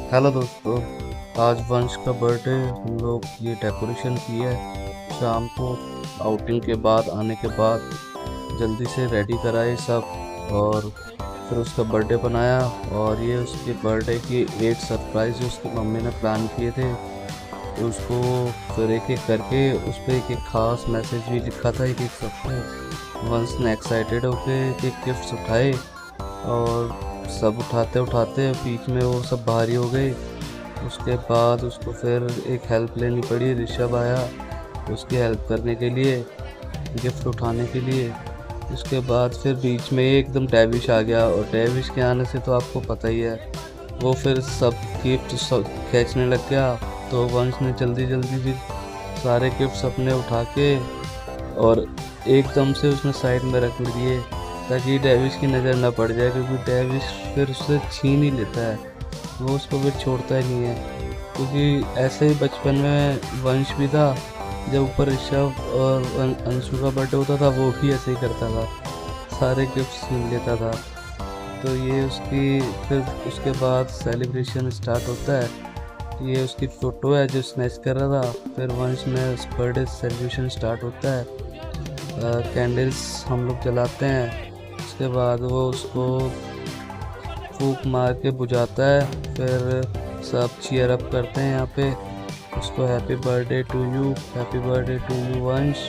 Hello दोस्तों। आज वंश का बर्थडे। हम लोग ये डेकोरेशन किया है शाम को। आउटिंग के बाद आने के बाद जल्दी से रेडी कराए सब, और फिर उसका बर्थडे बनाया। और ये उसके बर्थडे की 8 सरप्राइज जो उसकी मम्मी ने प्लान किए थे, तो उसको फिर एक एक करके उस पर एक एक खास मैसेज भी लिखा था एक एक सबको। वंश ने एक्साइटेड होके एक एक गिफ्ट्स उठाए, और सब उठाते उठाते बीच में वो सब भारी हो गए। उसके बाद उसको फिर एक हेल्प लेनी पड़ी। ऋषभ आया उसकी हेल्प करने के लिए, गिफ्ट उठाने के लिए। उसके बाद फिर बीच में एकदम डेविश आ गया, और डेविश के आने से तो आपको पता ही है, वो फिर सब गिफ्ट सब खींचने लग गया। तो वंश ने जल्दी जल्दी भी सारे गिफ्ट्स अपने उठा के और एकदम से उसने साइड में रख दिए, ताकि डेविस की नज़र ना पड़ जाए, क्योंकि डेविस फिर उससे छीन ही लेता है, वो उसको फिर छोड़ता ही नहीं है। क्योंकि ऐसे ही बचपन में वंश भी था, जब ऊपर ऋषभ और अंशु का बर्थडे होता था वो भी ऐसे ही करता था, सारे गिफ्ट छीन लेता था। तो ये उसकी फिर उसके बाद सेलिब्रेशन स्टार्ट होता है। ये उसकी फ़ोटो है जो स्नैच कर रहा था। फिर वंश में बर्थडे सेलिब्रेशन स्टार्ट होता है। कैंडल्स हम लोग जलाते हैं। उसके बाद वो उसको फूंक मार के बुझाता है। फिर सब चीयर अप करते हैं यहाँ पे उसको, happy birthday to you, happy birthday to you Vansh.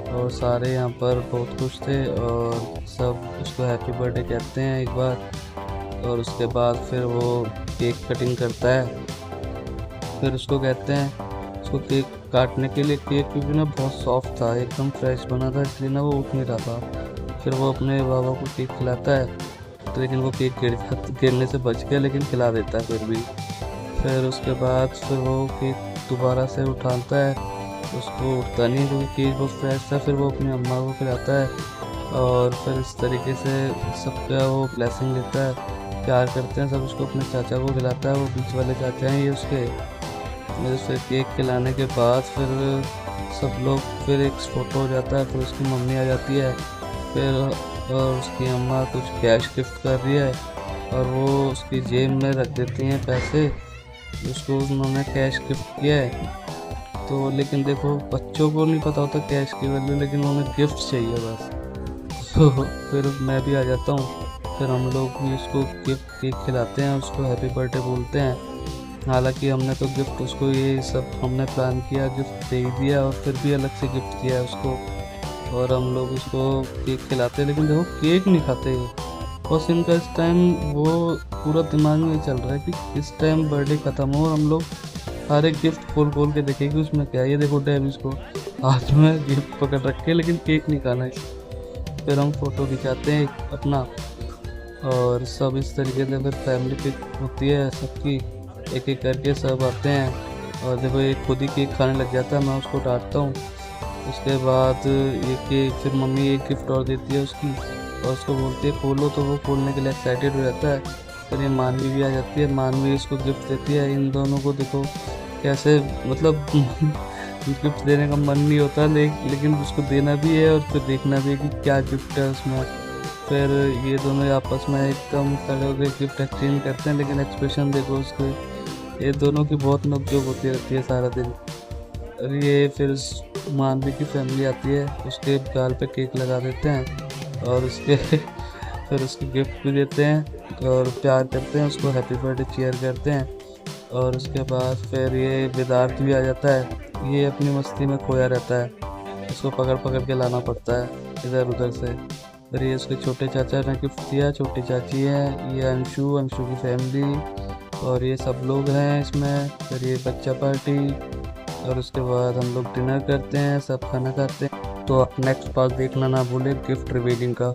और सारे यहाँ पर बहुत खुश थे, और सब उसको हैप्पी बर्थडे कहते हैं एक बार। और उसके बाद फिर वो केक कटिंग करता है। फिर उसको कहते हैं, उसको केक काटने के लिए, केक क्योंकि ना बहुत सॉफ्ट था, एकदम फ्रेश बना था, इसलिए ना वो उठ नहीं रहा था। फिर वो अपने बाबा को केक खिलाता है, तो लेकिन वो केक गिरने से बच गया, लेकिन खिला देता है फिर भी। फिर उसके बाद फिर वो केक दोबारा से उठाता है, उसको उठता नहीं क्योंकि केक बहुत फ्रेश था। फिर वो अपनी अम्मा को खिलाता है, और फिर इस तरीके से सबका वो ब्लेसिंग लेता है, प्यार करते हैं सब। उसको अपने चाचा को खिलाता है, वो बीच वाले चाचा हैं ये उसके। फिर केक खिलाने के बाद फिर सब लोग, फिर एक फ़ोटो हो जाता है। फिर उसकी मम्मी आ जाती है, फिर उसकी अम्मा कुछ कैश गिफ्ट कर रही है, और वो उसकी जेब में रख देती हैं पैसे जिसको उन्होंने कैश गिफ्ट किया है। तो लेकिन देखो, बच्चों को नहीं पता होता कैश की वैल्यू, लेकिन उन्हें गिफ्ट चाहिए बस। तो फिर मैं भी आ जाता हूँ। फिर हम लोग भी उसको गिफ्ट केक खिलाते हैं, उसको हैप्पी बर्थडे बोलते हैं। हालांकि हमने तो गिफ्ट उसको ये सब हमने प्लान किया, गिफ्ट दे ही दिया, और फिर भी अलग से गिफ्ट किया है उसको। और हम लोग उसको केक खिलाते हैं, लेकिन देखो केक नहीं खाते। बस इनका इस टाइम वो पूरा दिमाग में चल रहा है कि इस टाइम बर्थडे ख़त्म हो और हम लोग हर एक गिफ्ट खोल खोल के देखेंगे उसमें क्या है। ये देखो डेविस को हाथ में गिफ्ट पकड़ रखे, लेकिन केक नहीं खाना है। फिर हम फोटो खिंचाते हैं अपना, और सब इस तरीके से फिर फैमिली पिक होती है सबकी, एक एक करके सब आते हैं। और देखो ये खुद ही केक खाने लग जाता है, मैं उसको डांटता हूँ। उसके बाद ये केक फिर मम्मी एक गिफ्ट और देती है उसकी, और उसको बोलती है खोलो, तो वो खोलने के लिए एक्साइटेड हो जाता है। फिर ये मानवी भी आ जाती है, मानवी इसको गिफ्ट देती है। इन दोनों को देखो कैसे, मतलब गिफ्ट देने का मन नहीं होता, लेकिन उसको देना भी है और फिर देखना भी है कि क्या गिफ्ट है उसमें। फिर ये दोनों आपस में एकदम खड़े होकर गिफ्ट एक्सचेंज करते हैं, लेकिन एक्सप्रेशन देखो उसके, ये दोनों की बहुत नोकझोंक होती रहती है सारा दिन। और ये फिर मानवी की फैमिली आती है, उसके गाल पे केक लगा देते हैं, और उसके फिर उसको गिफ्ट भी देते हैं और प्यार करते हैं, उसको हैप्पी बर्थडे चीयर करते हैं। और उसके बाद फिर ये विदार्थ भी आ जाता है, ये अपनी मस्ती में खोया रहता है, उसको पकड़ पकड़ के लाना पड़ता है इधर उधर से। फिर ये उसके छोटे चाचा ने गिफ्ट दिया, छोटी चाची है, ये अंशु, अंशु की फैमिली, और ये सब लोग हैं इसमें। फिर ये बच्चा पार्टी, और उसके बाद हम लोग डिनर करते हैं, सब खाना खाते हैं। तो आप नेक्स्ट पार्ट देखना ना भूलें, गिफ्ट रिवीलिंग का।